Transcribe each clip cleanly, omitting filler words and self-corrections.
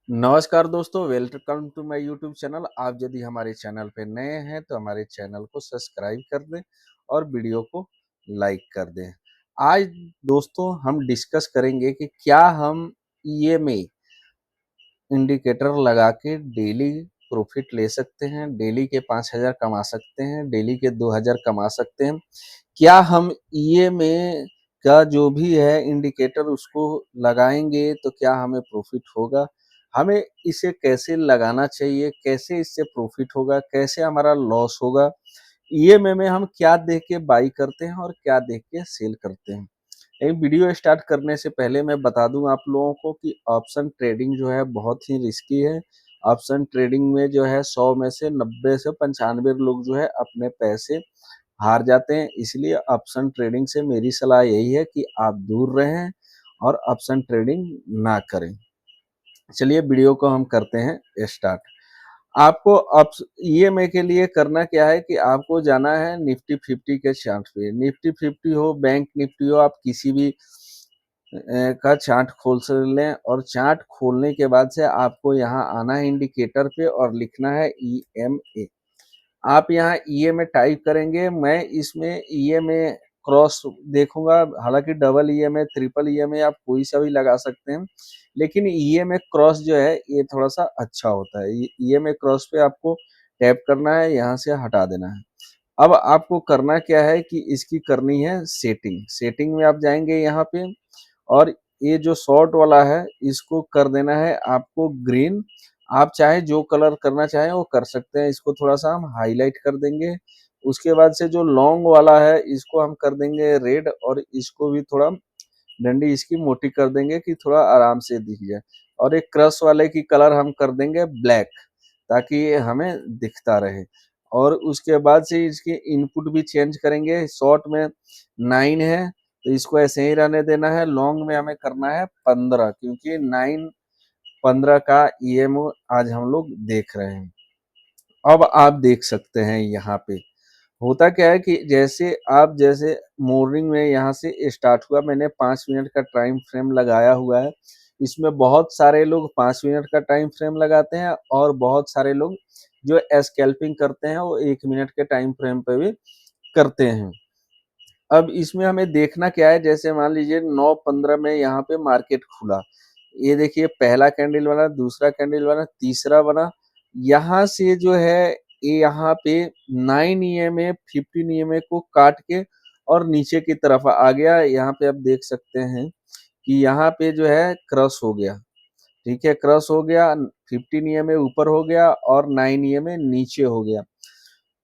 नमस्कार दोस्तों, welcome to my YouTube channel. आप यदि हमारे चैनल पे नए हैं तो हमारे चैनल को सब्सक्राइब कर दें और वीडियो को लाइक कर दें। आज दोस्तों हम डिस्कस करेंगे कि क्या हम ईएमआई इंडिकेटर लगा के डेली प्रॉफिट ले सकते हैं, डेली के 5,000 कमा सकते हैं, डेली के 2,000 कमा सकते हैं। क्या हम ईएमआई का जो भी है इंडिकेटर उसको लगाएँगे तो क्या हमें प्रॉफ़िट होगा? हमें इसे कैसे लगाना चाहिए? कैसे इससे प्रॉफ़िट होगा? कैसे हमारा लॉस होगा? ईएमआई में हम क्या देख के बाय करते हैं और क्या देख के सेल करते हैं? एक वीडियो स्टार्ट करने से पहले मैं बता दूं आप लोगों को कि ऑप्शन ट्रेडिंग जो है बहुत ही रिस्की है। ऑप्शन ट्रेडिंग में जो है 100 में से 90 से 95 लोग जो है अपने पैसे हार जाते हैं। इसलिए ऑप्शन ट्रेडिंग से मेरी सलाह यही है कि आप दूर रहें और ऑप्शन ट्रेडिंग ना करें। चलिए वीडियो को हम करते हैं स्टार्ट। आपको अब ईएमआई के लिए करना क्या है कि आपको जाना है निफ्टी 50 के चार्ट पे। निफ्टी 50 हो, बैंक निफ्टी हो, आप किसी भी का चार्ट खोल से लें और चार्ट खोलने के बाद से आपको यहाँ आना है इंडिकेटर पे और लिखना है ईएमए। आप यहाँ ईएमए टाइप करेंगे, मैं इसमें ईएमए क्रॉस देखूंगा। हालांकि डबल ईएमए, ट्रिपल ईएमए आप कोई सा भी लगा सकते हैं, लेकिन ईएमए क्रॉस जो है ये थोड़ा सा अच्छा होता है। ईएमए क्रॉस पे आपको टैप करना है, यहाँ से हटा देना है। अब आपको करना क्या है कि इसकी करनी है सेटिंग। सेटिंग में आप जाएंगे यहाँ पे और ये जो शॉर्ट वाला है इसको कर देना है आपको ग्रीन। आप चाहे जो कलर करना चाहें वो कर सकते हैं। इसको थोड़ा सा हम हाईलाइट कर देंगे। उसके बाद से जो लॉन्ग वाला है इसको हम कर देंगे रेड और इसको भी थोड़ा डंडी इसकी मोटी कर देंगे कि थोड़ा आराम से दिख जाए। और एक क्रश वाले की कलर हम कर देंगे ब्लैक ताकि ये हमें दिखता रहे। और उसके बाद से इसकी इनपुट भी चेंज करेंगे। शॉर्ट में 9 है तो इसको ऐसे ही रहने देना है। लॉन्ग में हमें करना है 15 क्योंकि 9 15 का ईएमओ आज हम लोग देख रहे हैं। अब आप देख सकते हैं यहाँ पे होता क्या है कि जैसे मॉर्निंग में यहाँ से स्टार्ट हुआ, मैंने 5 मिनट का टाइम फ्रेम लगाया हुआ है। इसमें बहुत सारे लोग 5 मिनट का टाइम फ्रेम लगाते हैं और बहुत सारे लोग जो स्कैल्पिंग करते हैं वो 1 मिनट के टाइम फ्रेम पे भी करते हैं। अब इसमें हमें देखना क्या है, जैसे मान लीजिए 9:15 में यहाँ पे मार्केट खुला। ये देखिए पहला कैंडल बना, दूसरा कैंडल बना, तीसरा बना। यहाँ से जो है ये यहाँ पे 9 ईएमए 15 ईएमए को काट के और नीचे की तरफ आ गया। यहाँ पे आप देख सकते हैं कि यहाँ पे जो है क्रॉस हो गया। ठीक है, क्रॉस हो गया। 15 ईएमए ऊपर हो गया और 9 ईएमए नीचे हो गया।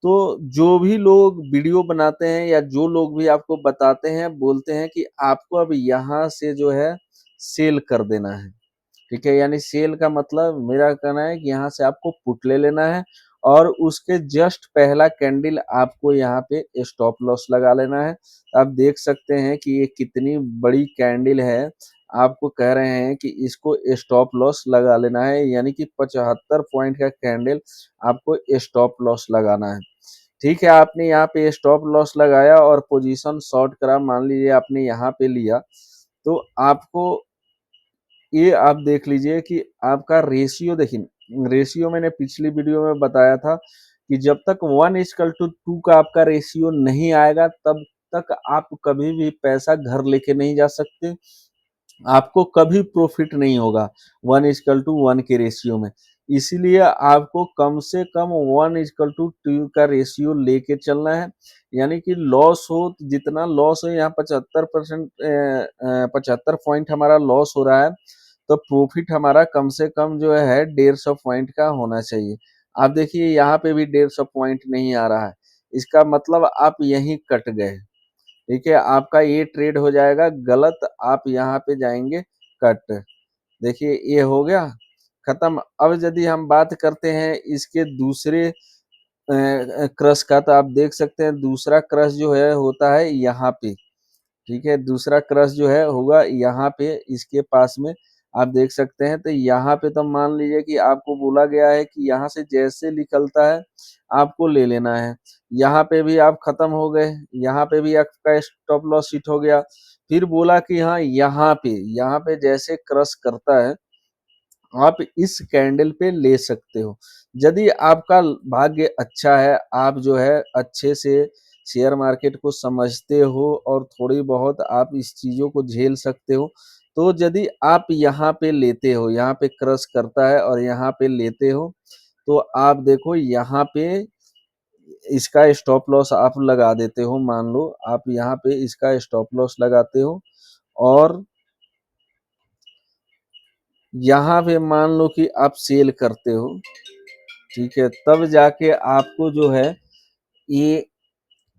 तो जो भी लोग वीडियो बनाते हैं या जो लोग भी आपको बताते हैं, बोलते हैं कि आपको अब यहाँ से जो है सेल कर देना है। ठीक है, यानी सेल का मतलब मेरा कहना है कि यहाँ से आपको पुट ले लेना है और उसके जस्ट पहला कैंडल आपको यहाँ पे स्टॉप लॉस लगा लेना है। आप देख सकते हैं कि ये कितनी बड़ी कैंडल है। आपको कह रहे हैं कि इसको स्टॉप लॉस लगा लेना है, यानी कि 75 पॉइंट का कैंडल आपको स्टॉप लॉस लगाना है। ठीक है, आपने यहाँ पे स्टॉप लॉस लगाया और पोजीशन शॉर्ट करा, मान लीजिए आपने यहाँ पे लिया तो आपको ये आप देख लीजिए कि आपका रेशियो देखिए। रेशियो मैंने पिछली वीडियो में बताया था कि जब तक 1:2 का आपका रेशियो नहीं आएगा तब तक आप कभी भी पैसा घर लेके नहीं जा सकते। आपको कभी प्रॉफिट नहीं होगा 1:1 के रेशियो में। इसीलिए आपको कम से कम 1:2 का रेशियो लेके चलना है। यानी कि लॉस हो जितना लॉस हो, यहाँ 75% 75 पॉइंट हमारा लॉस हो रहा है तो प्रॉफिट हमारा कम से कम जो है 150 पॉइंट का होना चाहिए। आप देखिए यहाँ पे भी 150 पॉइंट नहीं आ रहा है, इसका मतलब आप यहीं कट गए। ठीक है, आपका ये ट्रेड हो जाएगा गलत। आप यहाँ पे जाएंगे कट। देखिए ये हो गया खत्म। अब यदि हम बात करते हैं इसके दूसरे क्रश का, तो आप देख सकते हैं दूसरा क्रश जो है होता है यहाँ पे। ठीक है, दूसरा क्रश जो है होगा यहाँ पे इसके पास में। आप देख सकते हैं तो यहाँ पे तो मान लीजिए कि आपको बोला गया है कि यहाँ से जैसे निकलता है आपको ले लेना है। यहाँ पे भी आप खत्म हो गए, यहाँ पे भी आपका स्टॉप लॉस हिट हो गया। फिर बोला कि हाँ यहाँ पे जैसे क्रश करता है आप इस कैंडल पे ले सकते हो। यदि आपका भाग्य अच्छा है, आप जो है अच्छे से शेयर मार्केट को समझते हो और थोड़ी बहुत आप इस चीज़ों को झेल सकते हो, तो यदि आप यहाँ पे लेते हो, यहाँ पे क्रश करता है और यहाँ पे लेते हो, तो आप देखो यहाँ पे इसका स्टॉप लॉस आप लगा देते हो। मान लो आप यहाँ पे इसका स्टॉप लॉस लगाते हो और यहाँ पे मान लो कि आप सेल करते हो, ठीक है, तब जाके आपको जो है ये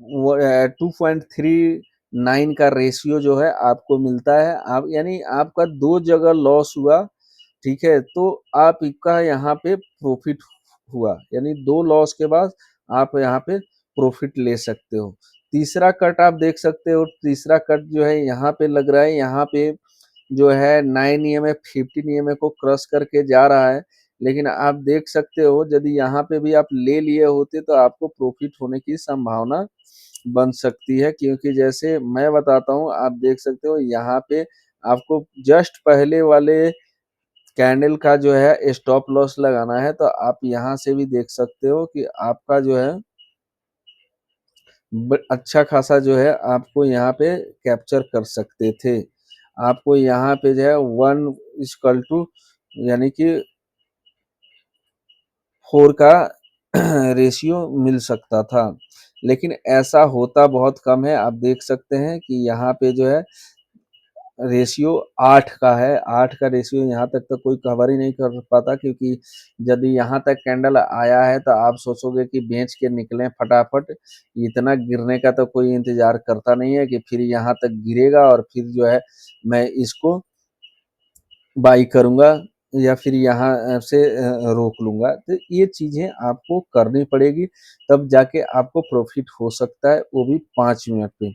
2.39 का रेशियो जो है आपको मिलता है। आप यानी आपका 2 जगह लॉस हुआ, ठीक है, तो आपका यहाँ पे प्रॉफिट हुआ, यानी 2 लॉस के बाद आप यहाँ पे प्रॉफिट ले सकते हो। तीसरा कट आप देख सकते हो, तीसरा कट जो है यहाँ पे लग रहा है, यहाँ पे जो है 9 ईएमए 15 ईएमए को क्रॉस करके जा रहा है। लेकिन आप देख सकते हो यदि यहाँ पे भी आप ले लिए होते तो आपको प्रॉफिट होने की संभावना बन सकती है, क्योंकि जैसे मैं बताता हूँ आप देख सकते हो यहाँ पे आपको जस्ट पहले वाले कैंडल का जो है स्टॉप लॉस लगाना है। तो आप यहाँ से भी देख सकते हो कि आपका जो है अच्छा खासा जो है आपको यहाँ पे कैप्चर कर सकते थे। आपको यहाँ पे जो है 1 यानी कि 4 का रेशियो मिल सकता था, लेकिन ऐसा होता बहुत कम है। आप देख सकते हैं कि यहाँ पे जो है रेशियो 8 का है। 8 का रेशियो यहाँ तक तो कोई कवर ही नहीं कर पाता, क्योंकि यदि यहाँ तक कैंडल आया है तो आप सोचोगे कि बेच के निकलें फटाफट। इतना गिरने का तो कोई इंतजार करता नहीं है कि फिर यहाँ तक गिरेगा और फिर जो है मैं इसको बाई करूंगा या फिर यहाँ से रोक लूंगा। तो ये चीजें आपको करनी पड़ेगी, तब जाके आपको प्रॉफिट हो सकता है, वो भी 5 मिनट पे।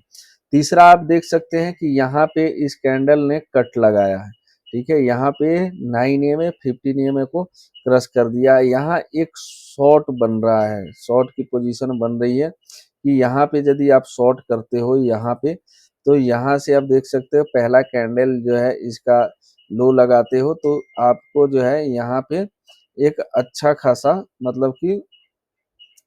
तीसरा आप देख सकते हैं कि यहाँ पे इस कैंडल ने कट लगाया है, ठीक है, यहाँ पे 9 एम 15 एम को क्रश कर दिया। यहाँ एक शॉर्ट बन रहा है, शॉर्ट की पोजीशन बन रही है कि यहाँ पे यदि आप शॉर्ट करते हो यहाँ पे, तो यहाँ से आप देख सकते हो पहला कैंडल जो है इसका लो लगाते हो तो आपको जो है यहाँ पे एक अच्छा खासा मतलब कि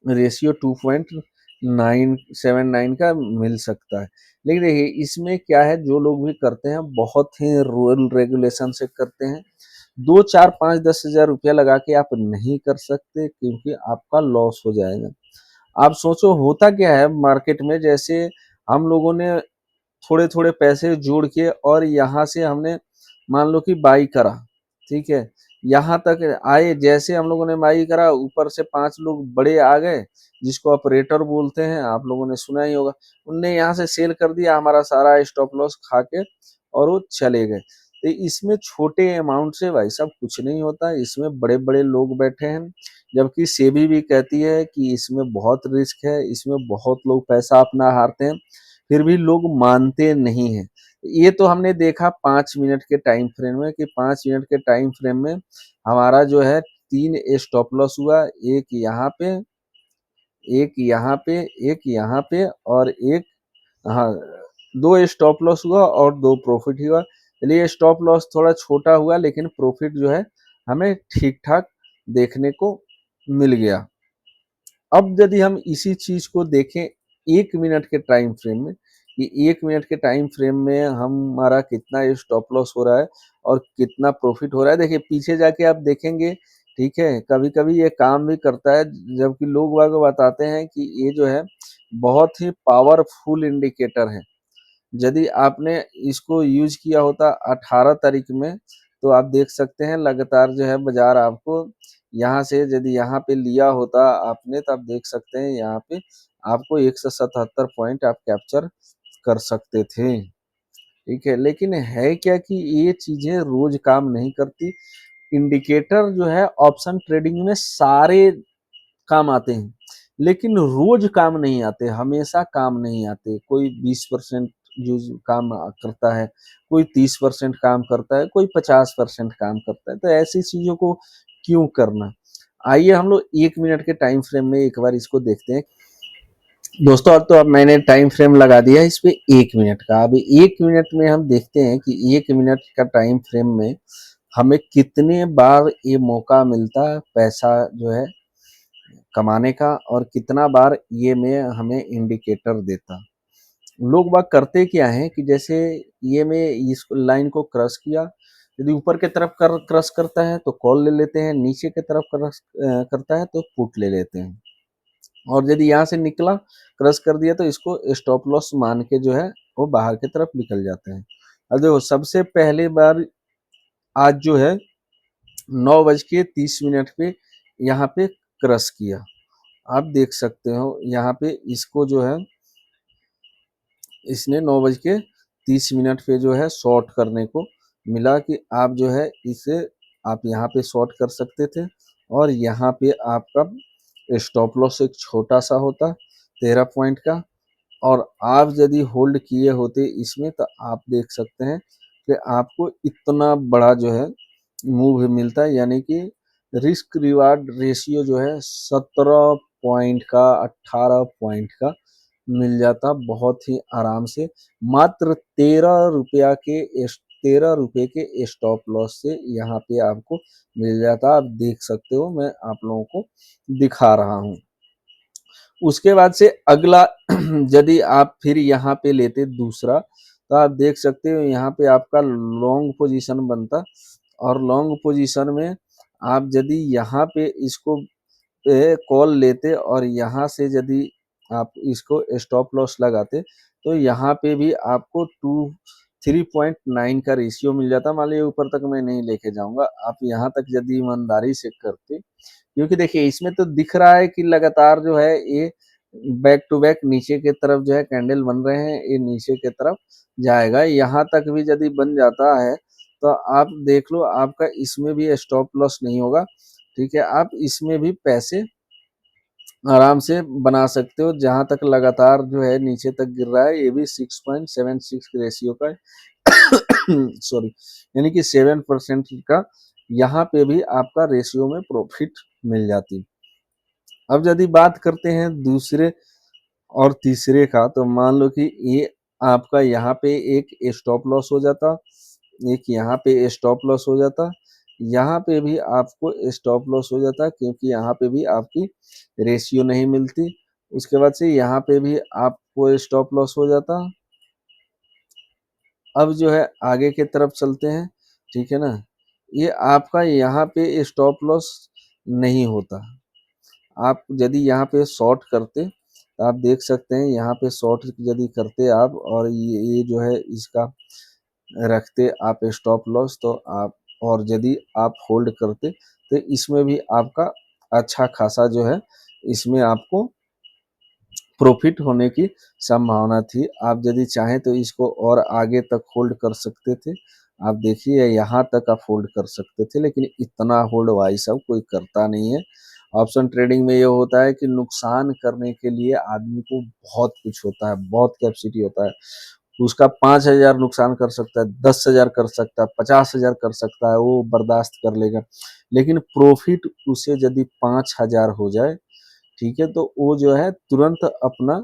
रेशियो 2.979 का मिल सकता है। लेकिन देखिए इसमें क्या है, जो लोग भी करते हैं बहुत ही रूल रेगुलेशन से करते हैं। 2 4 5 10 हज़ार रुपया लगा के आप नहीं कर सकते, क्योंकि आपका लॉस हो जाएगा। आप सोचो होता क्या है मार्केट में, जैसे हम लोगों ने थोड़े थोड़े पैसे जोड़ के और यहाँ से हमने मान लो कि बाई करा, ठीक है, यहाँ तक आए, जैसे हम लोगों ने बाई करा ऊपर से 5 लोग बड़े आ गए जिसको ऑपरेटर बोलते हैं, आप लोगों ने सुना ही होगा। उनने यहाँ से सेल कर दिया हमारा सारा स्टॉप लॉस खा के और वो चले गए। तो इसमें छोटे अमाउंट से भाई साहब कुछ नहीं होता, इसमें बड़े बड़े लोग बैठे हैं। जबकि सेबी भी कहती है कि इसमें बहुत रिस्क है, इसमें बहुत लोग पैसा अपना हारते हैं, फिर भी लोग मानते नहीं हैं। ये तो हमने देखा 5 मिनट के टाइम फ्रेम में कि 5 मिनट के टाइम फ्रेम में हमारा जो है 3 स्टॉप लॉस हुआ, एक यहाँ पे, एक यहाँ पे, एक यहाँ पे और एक, हाँ, 2 स्टॉप लॉस हुआ और 2 प्रॉफिट हुआ। चलिए स्टॉप लॉस थोड़ा छोटा हुआ लेकिन प्रॉफिट जो है हमें ठीक ठाक देखने को मिल गया। अब यदि हम इसी चीज को देखें 1 मिनट के टाइम फ्रेम में, कि 1 मिनट के टाइम फ्रेम में हमारा कितना स्टॉप लॉस हो रहा है और कितना प्रॉफिट हो रहा है, देखिए पीछे जाके आप देखेंगे, ठीक है, कभी कभी ये काम भी करता है। जबकि लोग बाग बताते हैं कि ये जो है बहुत ही पावरफुल इंडिकेटर है। यदि आपने इसको यूज किया होता 18 तारीख में, तो आप देख सकते हैं लगातार जो है बाजार आपको यहाँ से यदि यहाँ पे लिया होता आपने, तो आप देख सकते हैं यहाँ पे आपको 177 पॉइंट आप कैप्चर कर सकते थे, ठीक है। लेकिन है क्या कि ये चीजें रोज काम नहीं करती। इंडिकेटर जो है ऑप्शन ट्रेडिंग में सारे काम आते हैं, लेकिन रोज काम नहीं आते, हमेशा काम नहीं आते। कोई 20% यूज काम करता है, कोई 30% काम करता है, कोई 50% काम करता है। तो ऐसी चीजों को क्यों करना। आइए हम लोग 1 मिनट के टाइम फ्रेम में एक बार इसको देखते हैं दोस्तों। अब तो अब मैंने टाइम फ्रेम लगा दिया इस पे 1 मिनट का। अब 1 मिनट में हम देखते हैं कि 1 मिनट का टाइम फ्रेम में हमें कितने बार ये मौका मिलता है पैसा जो है कमाने का, और कितना बार ये में हमें इंडिकेटर देता। लोग बाग करते क्या हैं कि जैसे ये में इस लाइन को क्रॉस किया, यदि ऊपर की तरफ क्रॉस करता है तो कॉल ले लेते हैं, नीचे की तरफ क्रॉस करता है तो पुट ले लेते हैं, और यदि यहाँ से निकला क्रॉस कर दिया तो इसको स्टॉप लॉस मान के जो है वो बाहर की तरफ निकल जाते हैं। और देखो सबसे पहली बार आज जो है 9:30 पे यहाँ पे क्रॉस किया। आप देख सकते हो यहाँ पे इसको जो है इसने 9:30 पे जो है शॉर्ट करने को मिला कि आप जो है इसे आप यहाँ पे शॉर्ट कर सकते थे, और यहाँ पे आपका स्टॉप लॉस एक छोटा सा होता 13 पॉइंट का, और आप यदि होल्ड किए होते इसमें तो आप देख सकते हैं कि आपको इतना बड़ा जो है मूव मिलता है, यानी कि रिस्क रिवार्ड रेशियो जो है 17 पॉइंट का 18 पॉइंट का मिल जाता बहुत ही आराम से, मात्र 13 रुपये के स्टॉप लॉस से यहाँ पे आपको मिल जाता। आप देख सकते हो, मैं आप लोगों को दिखा रहा हूँ। उसके बाद से अगला यदि आप फिर यहाँ पे लेते दूसरा, तो आप देख सकते हो यहाँ पे आपका लॉन्ग पोजीशन बनता, और लॉन्ग पोजीशन में आप यदि यहाँ पे इसको कॉल लेते और यहाँ से यदि आप इसको स्टॉप लॉस लगाते तो यहाँ पे भी आपको 3.9 का रेशियो मिल जाता। मान लीजिए ऊपर तक मैं नहीं लेके जाऊंगा, आप यहाँ तक यदि ईमानदारी से करते, क्योंकि देखिए इसमें तो दिख रहा है कि लगातार जो है ये बैक टू बैक नीचे की तरफ जो है कैंडल बन रहे हैं, ये नीचे की तरफ जाएगा। यहाँ तक भी यदि बन जाता है तो आप देख लो आपका इसमें भी स्टॉप लॉस नहीं होगा। ठीक है, आप इसमें भी पैसे आराम से बना सकते हो। जहां तक लगातार जो है नीचे तक गिर रहा है, ये भी 6.76 के रेशियो का सॉरी, यानी कि 7% का यहाँ पे भी आपका रेशियो में प्रॉफिट मिल जाती। अब यदि बात करते हैं दूसरे और तीसरे का, तो मान लो कि ये आपका यहाँ पे एक स्टॉप लॉस हो जाता, एक यहाँ पे स्टॉप लॉस हो जाता, यहाँ पे भी आपको स्टॉप लॉस हो जाता क्योंकि यहाँ पे भी आपकी रेशियो नहीं मिलती। उसके बाद से यहाँ पे भी आपको स्टॉप लॉस हो जाता। अब जो है आगे की तरफ चलते हैं, ठीक है ना। ये आपका यहाँ पे स्टॉप लॉस नहीं होता। आप यदि यहाँ पे शॉर्ट करते तो आप देख सकते हैं यहाँ पे शॉर्ट यदि करते आप, और ये जो है इसका रखते आप स्टॉप लॉस, तो आप और यदि आप होल्ड करते तो इसमें भी आपका अच्छा खासा जो है इसमें आपको प्रॉफिट होने की संभावना थी। आप यदि चाहें तो इसको और आगे तक होल्ड कर सकते थे। आप देखिए यहाँ तक आप होल्ड कर सकते थे, लेकिन इतना होल्ड भाई साहब कोई करता नहीं है। ऑप्शन ट्रेडिंग में ये होता है कि नुकसान करने के लिए आदमी को बहुत कुछ होता है, बहुत कैपेसिटी होता है। उसका 5,000 नुकसान कर सकता है, 10,000 कर सकता है, 50,000 कर सकता है, वो बर्दाश्त कर लेगा। लेकिन प्रॉफिट उसे यदि 5,000 हो जाए, ठीक है, तो वो जो है तुरंत अपना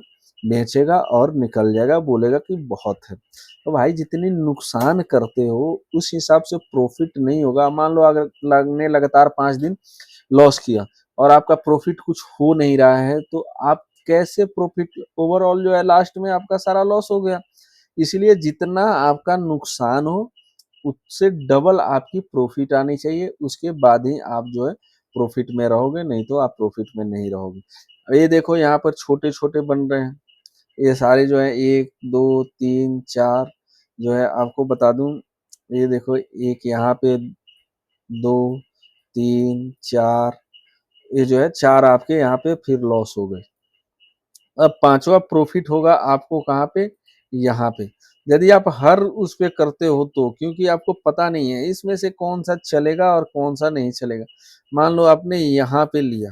बेचेगा और निकल जाएगा, बोलेगा कि बहुत है। तो भाई जितनी नुकसान करते हो उस हिसाब से प्रॉफिट नहीं होगा। मान लो अगर लगने लगातार 5 दिन लॉस किया और आपका प्रॉफिट कुछ हो नहीं रहा है, तो आप कैसे प्रॉफिट, ओवरऑल जो है लास्ट में आपका सारा लॉस हो गया। इसलिए जितना आपका नुकसान हो उससे डबल आपकी प्रॉफिट आनी चाहिए, उसके बाद ही आप जो है प्रॉफिट में रहोगे, नहीं तो आप प्रॉफिट में नहीं रहोगे। ये देखो यहाँ पर छोटे छोटे बन रहे हैं, ये सारे जो है 1 2 3 4 जो है आपको बता दूं। ये देखो एक यहाँ पे 2 3 4, ये जो है 4 आपके यहाँ पे फिर लॉस हो गए। अब पांचवा प्रॉफिट होगा आपको कहाँ पे, यहाँ पे। यदि आप हर उस पे करते हो तो, क्योंकि आपको पता नहीं है इसमें से कौन सा चलेगा और कौन सा नहीं चलेगा। मान लो आपने यहाँ पे लिया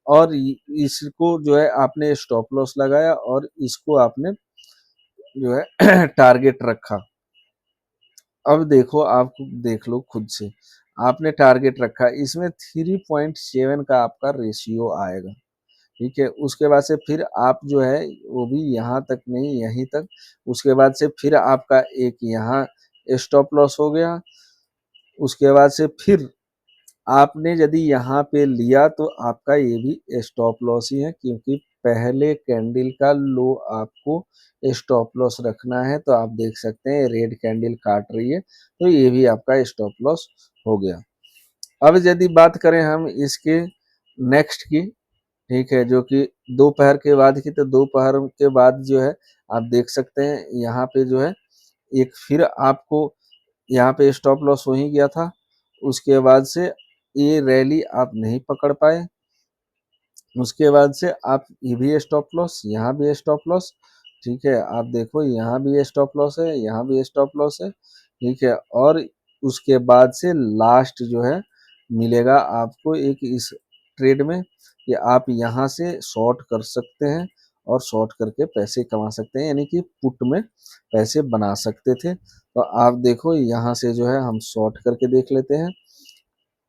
और इसको जो है आपने स्टॉप लॉस लगाया और इसको आपने जो है टारगेट रखा। अब देखो, आप देख लो खुद से, आपने टारगेट रखा, इसमें 3.7 का आपका रेशियो आएगा। ठीक है, उसके बाद से फिर आप जो है वो भी यहाँ तक नहीं, यहीं तक। उसके बाद से फिर आपका एक यहाँ स्टॉप लॉस हो गया, उसके बाद से फिर आपने यदि यहाँ पे लिया तो आपका ये भी स्टॉप लॉस ही है, क्योंकि पहले कैंडल का लो आपको स्टॉप लॉस रखना है। तो आप देख सकते हैं रेड कैंडल काट रही है, तो ये भी आपका स्टॉप लॉस हो गया। अब यदि बात करें हम इसके नेक्स्ट की, ठीक है, जो कि दोपहर के बाद की, तो दोपहर के बाद जो है आप देख सकते हैं यहाँ पे जो है एक फिर आपको यहाँ पे स्टॉप लॉस हो ही गया था। उसके बाद से ये रैली आप नहीं पकड़ पाए। उसके बाद से आप ये भी स्टॉप लॉस, यहाँ भी स्टॉप लॉस, ठीक है, आप देखो यहाँ भी स्टॉप लॉस है, यहाँ भी स्टॉप लॉस है, ठीक है। और उसके बाद से लास्ट जो है मिलेगा आपको एक इस ट्रेड में कि आप यहाँ से शॉर्ट कर सकते हैं और शॉर्ट करके पैसे कमा सकते हैं, यानी कि पुट में पैसे बना सकते थे। तो आप देखो यहाँ से जो है हम शॉर्ट करके देख लेते हैं।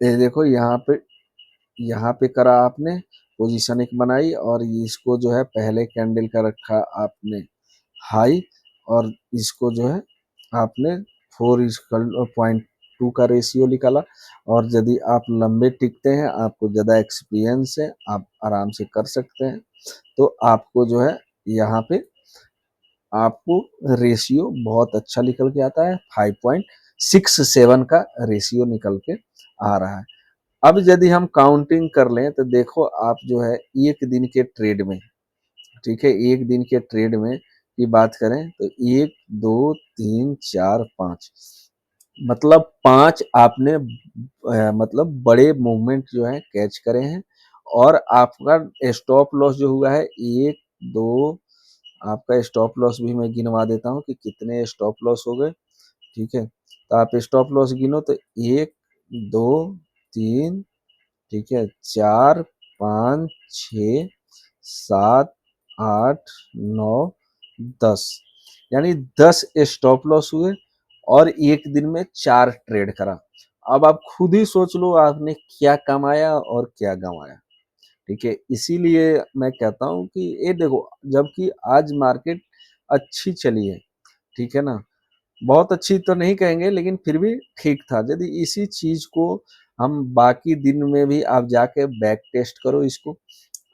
ये देखो यहाँ पे करा आपने, पोजीशन एक बनाई और इसको जो है पहले कैंडल का रखा आपने हाई, और इसको जो है आपने 4:2 का रेशियो निकाला। और यदि आप लंबे टिकते हैं, आपको ज़्यादा एक्सपीरियंस है, आप आराम से कर सकते हैं, तो आपको जो है यहाँ पे आपको रेशियो बहुत अच्छा निकल के आता है, 5.67 का रेशियो निकल के आ रहा है। अब यदि हम काउंटिंग कर लें तो देखो आप जो है एक दिन के ट्रेड में, ठीक है, एक दिन के ट्रेड में की बात करें तो 1 2 3 4 5, मतलब 5 आपने मतलब बड़े मूवमेंट जो है कैच करे हैं। और आपका स्टॉप लॉस जो हुआ है 1 2, आपका स्टॉप लॉस भी मैं गिनवा देता हूँ कि कितने स्टॉप लॉस हो गए, ठीक है। तो आप स्टॉप लॉस गिनो तो 1 2 3, ठीक है, 4 5 6 7 8 9 10, यानी 10 स्टॉप लॉस हुए और एक दिन में 4 ट्रेड करा। अब आप खुद ही सोच लो आपने क्या कमाया और क्या गंवाया, ठीक है। इसीलिए मैं कहता हूँ कि ये देखो, जबकि आज मार्केट अच्छी चली है, ठीक है ना, बहुत अच्छी तो नहीं कहेंगे लेकिन फिर भी ठीक था। यदि इसी चीज को हम बाकी दिन में भी आप जाके बैक टेस्ट करो, इसको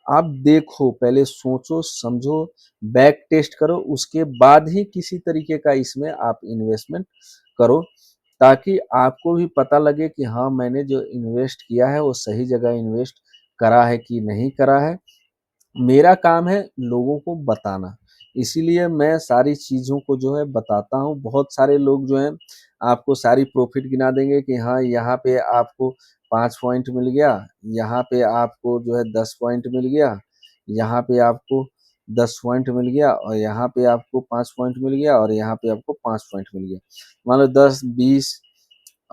आप देखो, पहले सोचो समझो, बैक टेस्ट करो, उसके बाद ही किसी तरीके का इसमें आप इन्वेस्टमेंट करो, ताकि आपको भी पता लगे कि हाँ मैंने जो इन्वेस्ट किया है वो सही जगह इन्वेस्ट करा है कि नहीं करा है। मेरा काम है लोगों को बताना, इसीलिए मैं सारी चीज़ों को जो है बताता हूँ। बहुत सारे लोग जो हैं आपको सारी प्रॉफिट गिना देंगे कि हाँ यहाँ पे आपको 5 पॉइंट मिल गया, यहाँ पे आपको जो है 10 पॉइंट मिल गया, यहाँ पे आपको 10 पॉइंट मिल गया, और यहाँ पे आपको 5 पॉइंट मिल गया, और यहाँ पे आपको 5 पॉइंट मिल गया। मान लो 10 20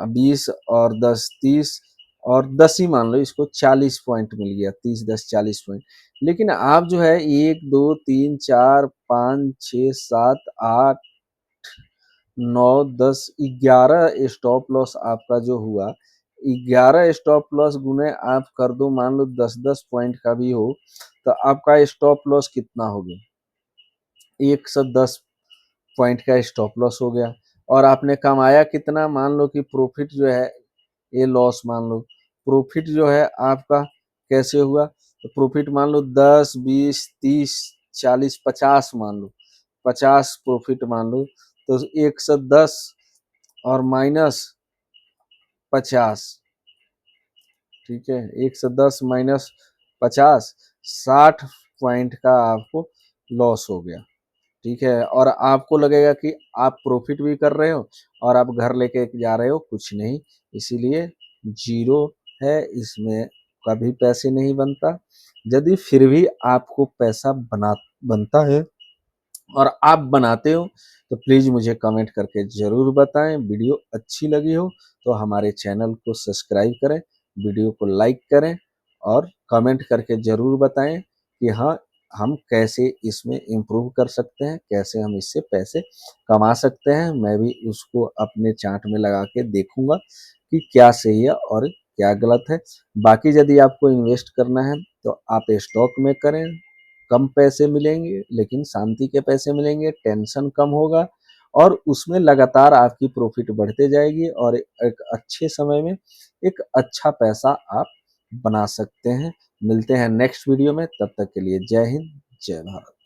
20 और 10 30, और 10 ही मान लो, इसको 40 पॉइंट मिल गया, 30 10 40 पॉइंट। लेकिन आप जो है 1 2 3 4 5 6 7 8 9 10 11 स्टॉप लॉस आपका जो हुआ, 11 स्टॉप लॉस गुने आप कर दो, मान लो 10 10 पॉइंट का भी हो, तो आपका स्टॉप लॉस कितना हो गया, 110 पॉइंट का स्टॉप लॉस हो गया। और आपने कमाया कितना, मान लो कि प्रॉफिट जो है, ये लॉस मान लो, प्रॉफिट जो है आपका कैसे हुआ, तो प्रॉफिट मान लो 10 20 30 40 50 मान लो, 50 प्रॉफिट मान लो, तो 110 और -50, ठीक है, 110 -50, 60 पॉइंट का आपको लॉस हो गया, ठीक है। और आपको लगेगा कि आप प्रॉफिट भी कर रहे हो और आप घर लेके जा रहे हो, कुछ नहीं, इसीलिए जीरो है, इसमें कभी पैसे नहीं बनता। यदि फिर भी आपको पैसा बनता है और आप बनाते हो, तो प्लीज़ मुझे कमेंट करके ज़रूर बताएं। वीडियो अच्छी लगी हो तो हमारे चैनल को सब्सक्राइब करें, वीडियो को लाइक करें, और कमेंट करके ज़रूर बताएं कि हाँ हम कैसे इसमें इम्प्रूव कर सकते हैं, कैसे हम इससे पैसे कमा सकते हैं। मैं भी उसको अपने चार्ट में लगा के देखूंगा कि क्या सही है और क्या गलत है। बाकी यदि आपको इन्वेस्ट करना है तो आप स्टॉक में करें, कम पैसे मिलेंगे लेकिन शांति के पैसे मिलेंगे, टेंशन कम होगा, और उसमें लगातार आपकी प्रॉफ़िट बढ़ते जाएगी और एक अच्छे समय में एक अच्छा पैसा आप बना सकते हैं। मिलते हैं नेक्स्ट वीडियो में, तब तक के लिए जय हिंद, जय भारत।